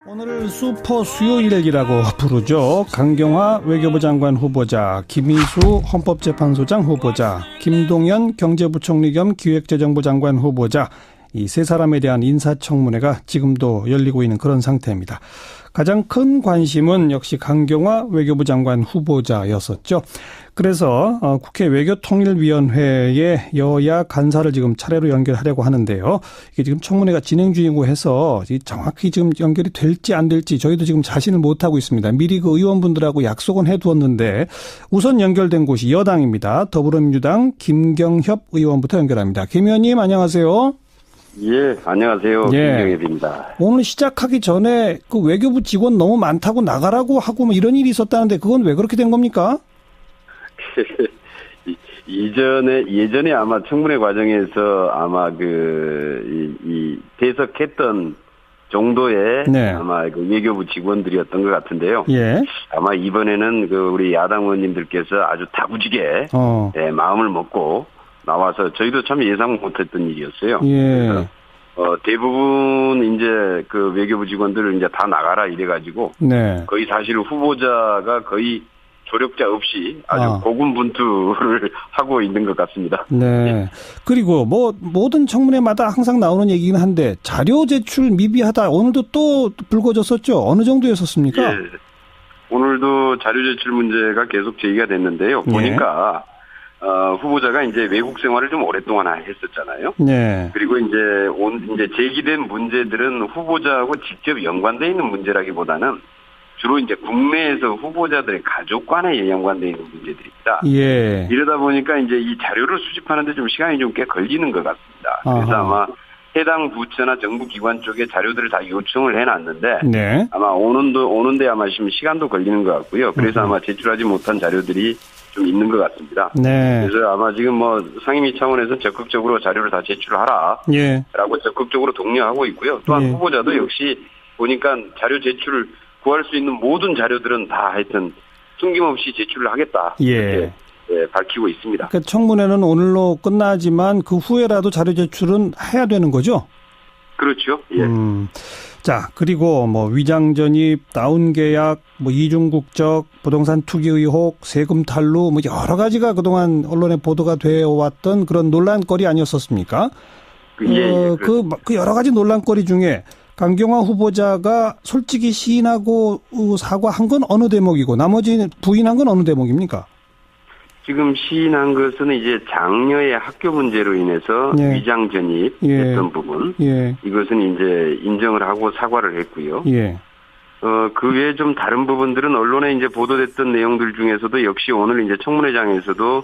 오늘 슈퍼 수요일이라고 부르죠. 강경화 외교부 장관 후보자, 김희수 헌법재판소장 후보자, 김동연 경제부총리 겸 기획재정부 장관 후보자, 이 세 사람에 대한 인사청문회가 지금도 열리고 있는 그런 상태입니다. 가장 큰 관심은 역시 강경화 외교부 장관 후보자였었죠. 그래서 국회 외교통일위원회에 여야 간사를 지금 차례로 연결하려고 하는데요. 이게 지금 청문회가 진행 중이고 해서 정확히 지금 연결이 될지 안 될지 저희도 지금 자신을 못하고 있습니다. 미리 그 의원분들하고 약속은 해두었는데 우선 연결된 곳이 여당입니다. 더불어민주당 김경협 의원부터 연결합니다. 김 의원님 안녕하세요. 예, 안녕하세요. 김경협입니다. 오늘 시작하기 전에 그 외교부 직원 너무 많다고 나가라고 하고 뭐 이런 일이 있었다는데 그건 왜 그렇게 된 겁니까? 예전에 아마 청문회 과정에서 아마 배석했던 정도의 네. 아마 그 외교부 직원들이었던 것 같은데요. 예. 아마 이번에는 그 우리 야당 의원님들께서 아주 다부지게 마음을 먹고 나와서 저희도 참 예상 못했던 일이었어요. 예. 그래서 대부분 이제 그 외교부 직원들을 이제 다 나가라 이래가지고 네. 거의 사실 후보자가 거의 조력자 없이 아주 고군분투를 하고 있는 것 같습니다. 네. 그리고 뭐 모든 청문회마다 항상 나오는 얘기긴 한데 자료 제출 미비하다. 오늘도 또 불거졌었죠. 어느 정도였었습니까? 예. 오늘도 자료 제출 문제가 계속 제기가 됐는데요. 보니까 후보자가 이제 외국 생활을 좀 오랫동안 했었잖아요. 네. 그리고 이제 제기된 문제들은 후보자하고 직접 연관되어 있는 문제라기보다는 주로 이제 국내에서 후보자들의 가족 간에 연관되어 있는 문제들입니다. 예. 이러다 보니까 이제 이 자료를 수집하는데 좀 시간이 좀 꽤 걸리는 것 같습니다. 그래서 아마 해당 부처나 정부 기관 쪽에 자료들을 다 요청을 해놨는데 네. 아마 오는데 아마 지금 시간도 걸리는 것 같고요. 그래서 아마 제출하지 못한 자료들이 좀 있는 것 같습니다. 네. 그래서 아마 지금 뭐 상임위 차원에서 적극적으로 자료를 다 제출하라. 예. 라고 적극적으로 독려하고 있고요. 또한 후보자도 역시 보니까 자료 제출을 구할 수 있는 모든 자료들은 다 하여튼 숨김없이 제출을 하겠다. 예. 이렇게 밝히고 있습니다. 그러니까 청문회는 오늘로 끝나지만 그 후에라도 자료 제출은 해야 되는 거죠? 그렇죠. 예. 자, 그리고 뭐 위장 전입, 다운 계약, 뭐 이중 국적, 부동산 투기 의혹, 세금 탈루, 뭐 여러 가지가 그동안 언론에 보도가 되어 왔던 그런 논란거리 아니었었습니까? 그 여러 가지 논란거리 중에 강경화 후보자가 솔직히 시인하고 사과한 건 어느 대목이고 나머지 부인한 건 어느 대목입니까? 지금 시인한 것은 이제 장녀의 학교 문제로 인해서 위장 전입했던 부분. 이것은 이제 인정을 하고 사과를 했고요. 그 외에 좀 다른 부분들은 언론에 이제 보도됐던 내용들 중에서도 역시 오늘 이제 청문회장에서도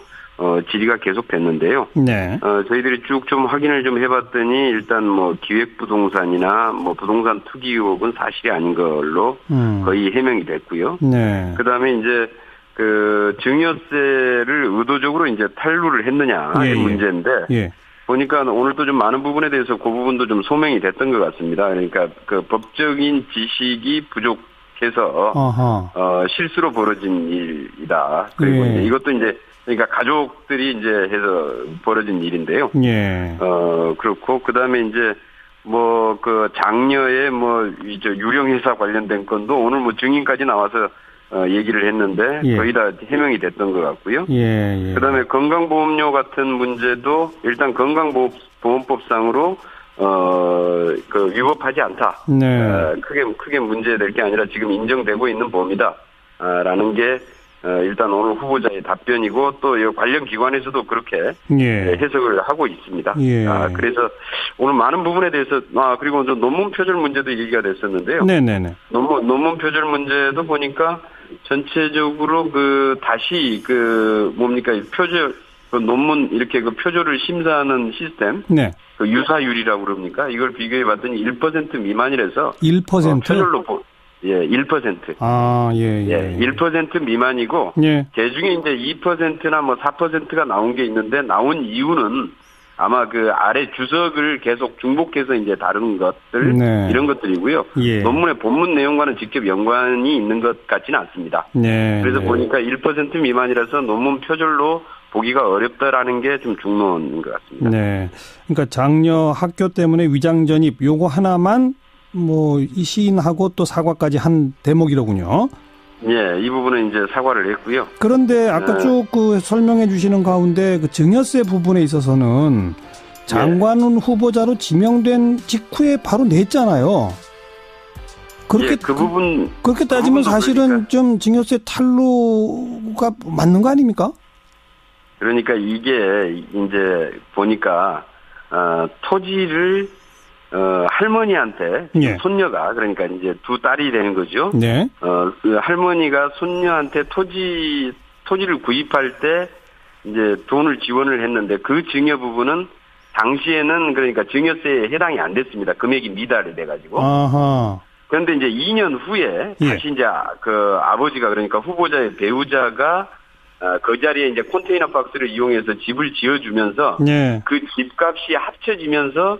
질의가 계속됐는데요. 네. 저희들이 쭉 좀 확인을 좀 해봤더니 일단 뭐 기획부동산이나 뭐 부동산 투기 의혹은 사실이 아닌 걸로 거의 해명이 됐고요. 네. 그다음에 이제 그 증여세를 의도적으로 이제 탈루를 했느냐의 문제인데 보니까 오늘도 좀 많은 부분에 대해서 그 부분도 좀 소명이 됐던 것 같습니다. 그러니까 그 법적인 지식이 부족해서 실수로 벌어진 일이다. 그리고 이제 이것도 이제 그러니까 가족들이 이제 해서 벌어진 일인데요. 그렇고 그다음에 이제 뭐 그 장녀의 뭐 이제 유령회사 관련된 건도 오늘 뭐 증인까지 나와서 얘기를 했는데 거의 다 해명이 됐던 것 같고요. 그다음에 건강보험료 같은 문제도 일단 건강보험법상으로 그 위법하지 않다. 크게 문제될 게 아니라 지금 인정되고 있는 보험이다라는 게 일단 오늘 후보자의 답변이고 또 관련 기관에서도 그렇게 해석을 하고 있습니다. 그래서 오늘 많은 부분에 대해서 그리고 논문 표절 문제도 얘기가 됐었는데요. 논문 표절 문제도 보니까 전체적으로 다시 표절 논문 이렇게 그 심사하는 시스템 그 유사율이라고 그럽니까? 이걸 비교해 봤더니 1% 미만이라서 1%? 표절로 1%. 1% 미만이고, 그 중에 이제 2%나 뭐 4%가 나온 게 있는데, 나온 이유는 아마 그 아래 주석을 계속 중복해서 이제 다른 것들, 이런 것들이고요. 논문의 본문 내용과는 직접 연관이 있는 것 같지는 않습니다. 그래서 보니까 1% 미만이라서 논문 표절로 보기가 어렵다라는 게 좀 중론인 것 같습니다. 그러니까 장녀 학교 때문에 위장 전입, 요거 하나만 이 시인하고 또 사과까지 한 대목이로군요. 예, 이 부분은 이제 사과를 했고요. 그런데 아까 쭉 그 설명해 주시는 가운데 그 증여세 부분에 있어서는 장관 후보자로 지명된 직후에 바로 냈잖아요. 그렇게 그 부분 그렇게 따지면 사실은 그러니까. 좀 증여세 탈루가 맞는 거 아닙니까? 그러니까 이게 이제 보니까 토지를 할머니한테 손녀가 그러니까 이제 두 딸이 되는 거죠. 네. 그 할머니가 손녀한테 토지를 구입할 때 이제 돈을 지원을 했는데 그 증여 부분은 당시에는 그러니까 증여세에 해당이 안 됐습니다. 금액이 미달이 돼가지고. 아하. 그런데 이제 2년 후에 다시 이제 그 아버지가 그러니까 후보자의 배우자가 그 자리에 이제 컨테이너 박스를 이용해서 집을 지어주면서 그 집값이 합쳐지면서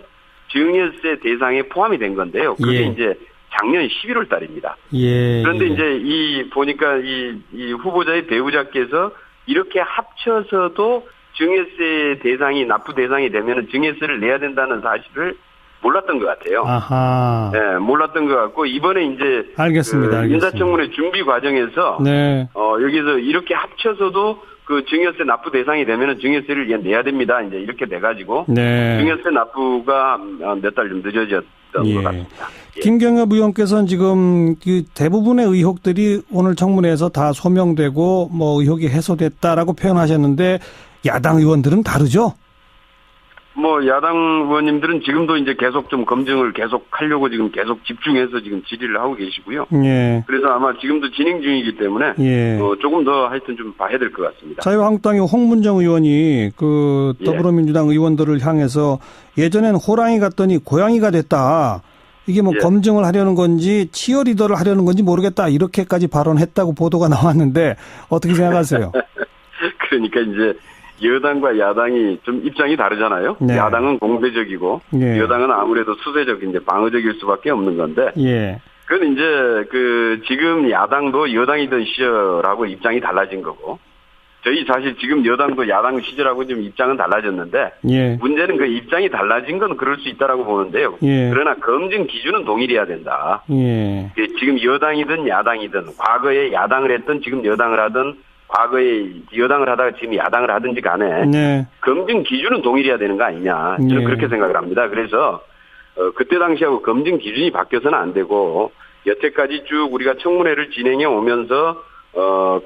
증여세 대상에 포함이 된 건데요. 그게 이제 작년 11월 달입니다. 그런데 이제 보니까 이 후보자의 배우자께서 이렇게 합쳐서도 증여세 대상이 납부 대상이 되면은 증여세를 내야 된다는 사실을 몰랐던 것 같아요. 아하. 네, 몰랐던 것 같고 이번에 이제 알겠습니다. 인사청문회 준비 과정에서 여기서 이렇게 합쳐서도 그 증여세 납부 대상이 되면은 증여세를 내야 됩니다. 이제 이렇게 돼가지고 증여세 납부가 몇 달 좀 늦어졌던 것 같습니다. 김경엽 의원께서는 지금 그 대부분의 의혹들이 오늘 청문회에서 다 소명되고 의혹이 해소됐다라고 표현하셨는데 야당 의원들은 다르죠? 야당 의원님들은 지금도 이제 계속 좀 검증을 계속 하려고 지금 계속 집중해서 지금 질의를 하고 계시고요. 그래서 아마 지금도 진행 중이기 때문에 조금 더 하여튼 좀 봐야 될 것 같습니다. 자유한국당의 홍문정 의원이 그 더불어민주당 의원들을 향해서 예전엔 호랑이 같더니 고양이가 됐다. 이게 검증을 하려는 건지 치어리더를 하려는 건지 모르겠다. 이렇게까지 발언했다고 보도가 나왔는데 어떻게 생각하세요? 그러니까 이제 여당과 야당이 좀 입장이 다르잖아요. 야당은 공배적이고 여당은 아무래도 수세적 이제 방어적일 수밖에 없는 건데. 그건 이제 지금 야당도 여당이던 시절하고 입장이 달라진 거고. 저희 사실 지금 여당도 야당 시절하고 좀 입장은 달라졌는데 문제는 그 입장이 달라진 건 그럴 수 있다라고 보는데요. 그러나 검증 기준은 동일해야 된다. 지금 여당이든 야당이든 과거에 야당을 했든 지금 여당을 하든 과거에 여당을 하다가 지금 야당을 하든지 간에 검증 기준은 동일해야 되는 거 아니냐. 저는 그렇게 생각을 합니다. 그래서 그때 당시하고 검증 기준이 바뀌어서는 안 되고 여태까지 쭉 우리가 청문회를 진행해 오면서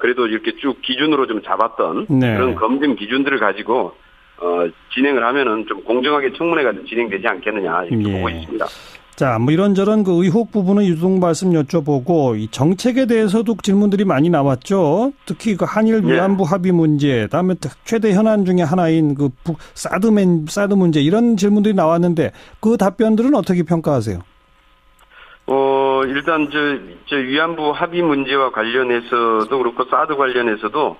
그래도 이렇게 쭉 기준으로 좀 잡았던 그런 검증 기준들을 가지고 진행을 하면은 좀 공정하게 청문회가 진행되지 않겠느냐 이렇게 보고 있습니다. 자, 이런저런 그 의혹 부분은 유동 말씀 여쭤보고 이 정책에 대해서도 질문들이 많이 나왔죠. 특히 그 한일 위안부 합의 문제, 다음에 최대 현안 중에 하나인 그 사드 문제 이런 질문들이 나왔는데 그 답변들은 어떻게 평가하세요? 일단 저 위안부 합의 문제와 관련해서도 그렇고 사드 관련해서도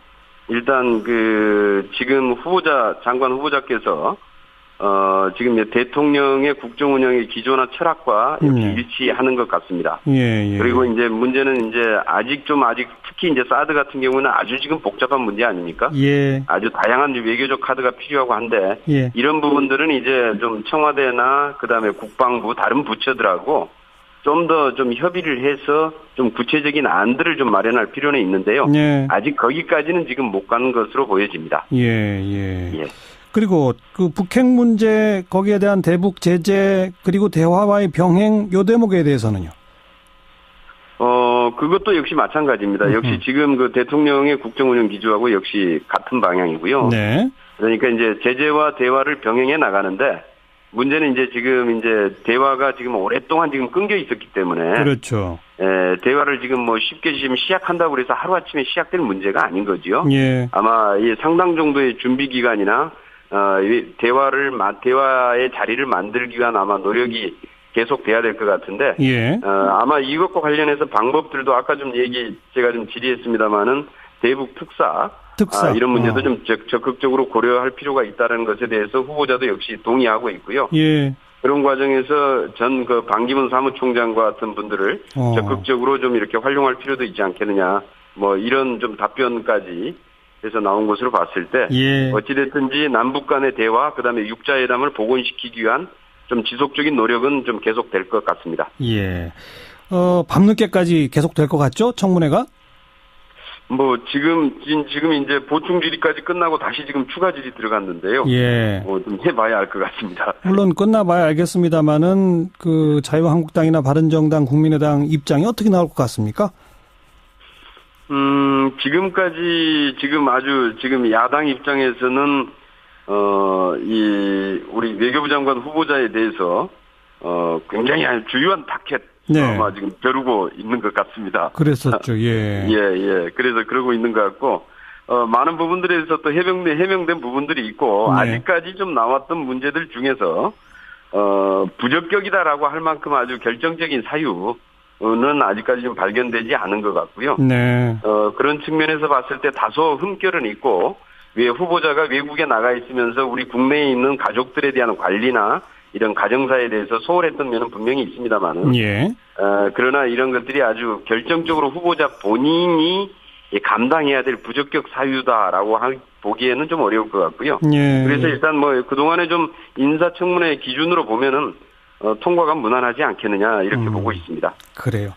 일단 지금 장관 후보자께서 지금 대통령의 국정 운영의 기조나 철학과 역시 일치하는 것 같습니다. 그리고 이제 문제는 이제 아직 특히 이제 사드 같은 경우는 아주 지금 복잡한 문제 아닙니까? 아주 다양한 외교적 카드가 필요하고 한데 이런 부분들은 이제 좀 청와대나 그다음에 국방부 다른 부처들하고 좀 더 좀 협의를 해서 좀 구체적인 안들을 좀 마련할 필요는 있는데요. 아직 거기까지는 지금 못 가는 것으로 보여집니다. 그리고 그 북핵 문제 거기에 대한 대북 제재 그리고 대화와의 병행 요 대목에 대해서는요. 그것도 역시 마찬가지입니다. 역시 지금 그 대통령의 국정 운영 기조하고 역시 같은 방향이고요. 그러니까 이제 제재와 대화를 병행해 나가는데 문제는 이제 지금 이제 대화가 지금 오랫동안 지금 끊겨 있었기 때문에 그렇죠. 대화를 지금 쉽게 지금 시작한다고 해서 하루아침에 시작될 문제가 아닌 거죠. 아마 이 상당 정도의 준비 기간이나 대화의 자리를 만들기 위한 아마 노력이 계속돼야 될 것 같은데 아마 이것과 관련해서 방법들도 아까 제가 좀 질의했습니다마는 대북 특사 이런 문제도 좀 적극적으로 고려할 필요가 있다는 것에 대해서 후보자도 역시 동의하고 있고요. 그런 과정에서 그 반기문 사무총장과 같은 분들을 적극적으로 좀 이렇게 활용할 필요도 있지 않겠느냐. 이런 좀 답변까지 해서 나온 것으로 봤을 때 어찌됐든지 남북 간의 대화 그다음에 육자회담을 복원시키기 위한 좀 지속적인 노력은 좀 계속될 것 같습니다. 예. 밤늦게까지 계속될 것 같죠? 청문회가? 뭐 지금 이제 보충 질의까지 끝나고 다시 지금 추가 질의 들어갔는데요. 예. 좀 해봐야 알 것 같습니다. 물론 끝나봐야 알겠습니다만은 그 자유한국당이나 바른정당, 국민의당 입장이 어떻게 나올 것 같습니까? 지금 야당 입장에서는 우리 외교부 장관 후보자에 대해서 굉장히 주요한 타켓 네. 아마 지금 벼르고 있는 것 같습니다. 그랬었죠. 예. 예. 그래서 그러고 있는 것 같고, 많은 부분들에서 또 해명된 부분들이 있고, 네. 아직까지 좀 나왔던 문제들 중에서, 부적격이다라고 할 만큼 아주 결정적인 사유는 아직까지 좀 발견되지 않은 것 같고요. 네. 그런 측면에서 봤을 때 다소 흠결은 있고, 왜 후보자가 외국에 나가 있으면서 우리 국내에 있는 가족들에 대한 관리나 이런 가정사에 대해서 소홀했던 면은 분명히 있습니다만은, 예. 그러나 이런 것들이 아주 결정적으로 후보자 본인이 감당해야 될 부적격 사유다라고 보기에는 좀 어려울 것 같고요. 예. 그래서 일단 뭐 그동안에 좀 인사청문회 기준으로 보면은 통과가 무난하지 않겠느냐 이렇게 보고 있습니다. 그래요.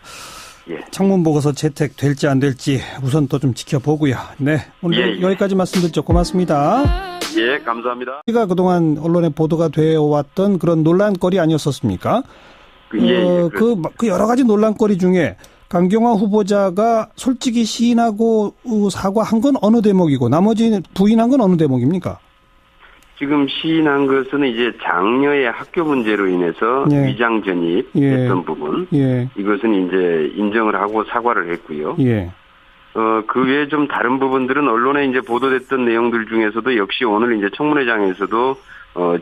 예. 청문 보고서 채택될지 안 될지 우선 또 좀 지켜보고요. 네. 오늘 여기까지 말씀 듣죠. 고맙습니다. 예, 감사합니다. 우리가 그동안 언론에 보도가 되어 왔던 그런 논란거리 아니었었습니까? 그 여러 가지 논란거리 중에 강경화 후보자가 솔직히 시인하고 사과한 건 어느 대목이고 나머지 부인한 건 어느 대목입니까? 지금 시인한 것은 이제 장녀의 학교 문제로 인해서 예. 위장 전입했던 부분. 예. 이것은 이제 인정을 하고 사과를 했고요. 예. 그 외에 좀 다른 부분들은 언론에 이제 보도됐던 내용들 중에서도 역시 오늘 이제 청문회장에서도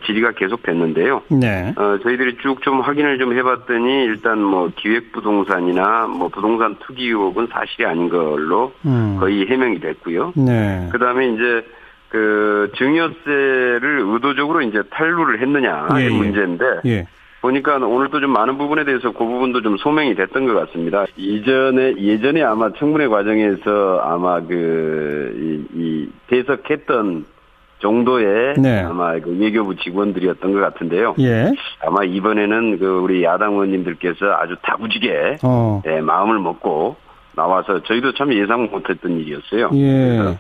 질의가 계속됐는데요. 네. 저희들이 쭉 좀 확인을 좀 해봤더니 일단 뭐 기획부동산이나 뭐 부동산 투기 의혹은 사실이 아닌 걸로 거의 해명이 됐고요. 네. 그다음에 이제 그 증여세를 의도적으로 이제 탈루를 했느냐 이 문제인데. 예. 보니까 오늘도 좀 많은 부분에 대해서 그 부분도 좀 소명이 됐던 것 같습니다. 예전에 아마 청문회 과정에서 아마 이 대석했던 정도의 네. 아마 그 외교부 직원들이었던 것 같은데요. 예. 아마 이번에는 그 우리 야당 의원님들께서 아주 다부지게 마음을 먹고 나와서 저희도 참 예상 못했던 일이었어요. 예. 그래서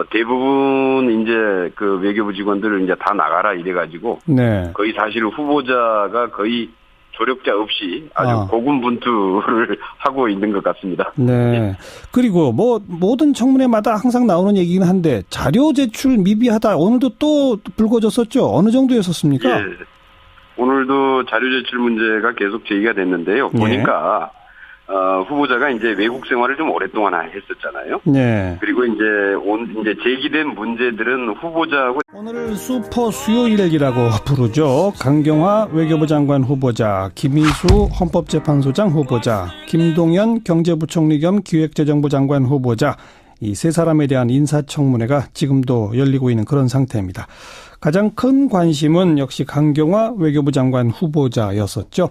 대부분 이제 그 외교부 직원들을 이제 다 나가라 이래가지고 네. 거의 사실 후보자가 거의 조력자 없이 아주 고군분투를 하고 있는 것 같습니다. 네. 그리고 뭐 모든 청문회마다 항상 나오는 얘기긴 한데 자료 제출 미비하다. 오늘도 또 불거졌었죠. 어느 정도였었습니까? 예. 오늘도 자료 제출 문제가 계속 제기가 됐는데요. 보니까 후보자가 이제 외국 생활을 좀 오랫동안 했었잖아요. 네. 그리고 이제 제기된 문제들은 후보자하고 오늘 슈퍼 수요일이라고 부르죠. 강경화 외교부 장관 후보자, 김희수 헌법재판소장 후보자, 김동연 경제부총리 겸 기획재정부 장관 후보자, 이 세 사람에 대한 인사청문회가 지금도 열리고 있는 그런 상태입니다. 가장 큰 관심은 역시 강경화 외교부 장관 후보자였었죠.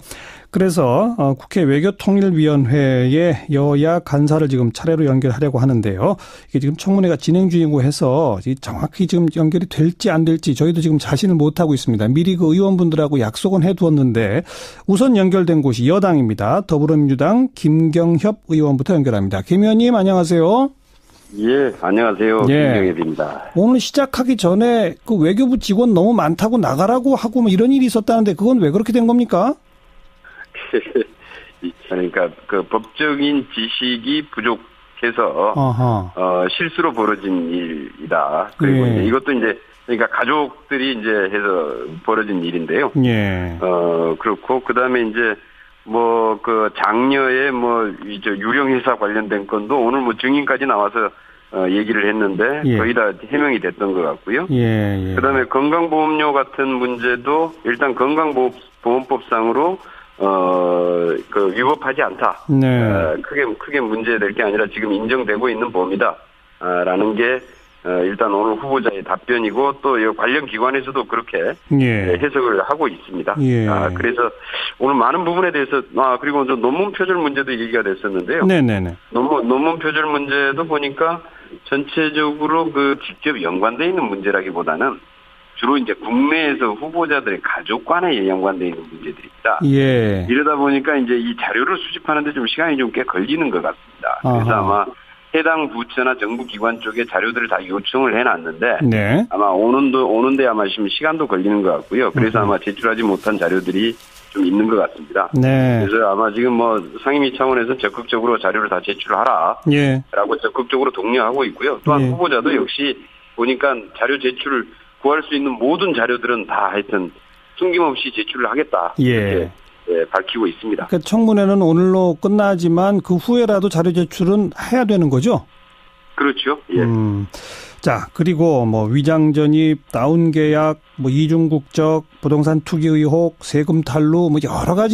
그래서 국회 외교통일위원회에 여야 간사를 지금 차례로 연결하려고 하는데요. 이게 지금 청문회가 진행 중이고 해서 정확히 지금 연결이 될지 안 될지 저희도 지금 자신을 못하고 있습니다. 미리 그 의원분들하고 약속은 해두었는데 우선 연결된 곳이 여당입니다. 더불어민주당 김경협 의원부터 연결합니다. 김 의원님 안녕하세요. 예, 안녕하세요. 김경협입니다. 오늘 시작하기 전에 그 외교부 직원 너무 많다고 나가라고 하고 뭐 이런 일이 있었다는데 그건 왜 그렇게 된 겁니까? 그러니까 그 법적인 지식이 부족해서 실수로 벌어진 일이다. 그리고 이제 이것도 이제 그러니까 가족들이 이제 해서 벌어진 일인데요. 예. 그렇고 그다음에 이제 뭐 그 장녀의 뭐 이제 유령 회사 관련된 건도 오늘 뭐 증인까지 나와서 얘기를 했는데 거의 다 해명이 됐던 것 같고요. 그다음에 건강보험료 같은 문제도 일단 건강보험법상으로 그 위법하지 않다. 네. 크게 문제될 게 아니라 지금 인정되고 있는 보험이다. 라는 게 일단 오늘 후보자의 답변이고 또 관련 기관에서도 그렇게 해석을 하고 있습니다. 그래서 오늘 많은 부분에 대해서 그리고 논문 표절 문제도 얘기가 됐었는데요. 네네네. 논문 표절 문제도 보니까 전체적으로 그 직접 연관되어 있는 문제라기보다는 주로 이제 국내에서 후보자들의 가족관에 연관되어 있는 문제들입니다. 예. 이러다 보니까 이제 이 자료를 수집하는데 좀 시간이 좀 꽤 걸리는 것 같습니다. 그래서 아마 해당 부처나 정부 기관 쪽에 자료들을 다 요청을 해놨는데 네. 아마 오는데 아마 지금 시간도 걸리는 것 같고요. 그래서 아마 제출하지 못한 자료들이 좀 있는 것 같습니다. 네. 그래서 아마 지금 뭐 상임위 차원에서 적극적으로 자료를 다 제출하라. 예. 라고 적극적으로 독려하고 있고요. 또한 예. 후보자도 역시 보니까 자료 제출을 구할 수 있는 모든 자료들은 다 하여튼 숨김없이 제출을 하겠다. 예. 이렇게 밝히고 있습니다. 그러니까 청문회는 오늘로 끝나지만 그 후에라도 자료 제출은 해야 되는 거죠? 그렇죠. 예. 자, 그리고 뭐 위장 전입, 다운 계약, 뭐 이중 국적, 부동산 투기 의혹, 세금 탈루, 뭐 여러 가지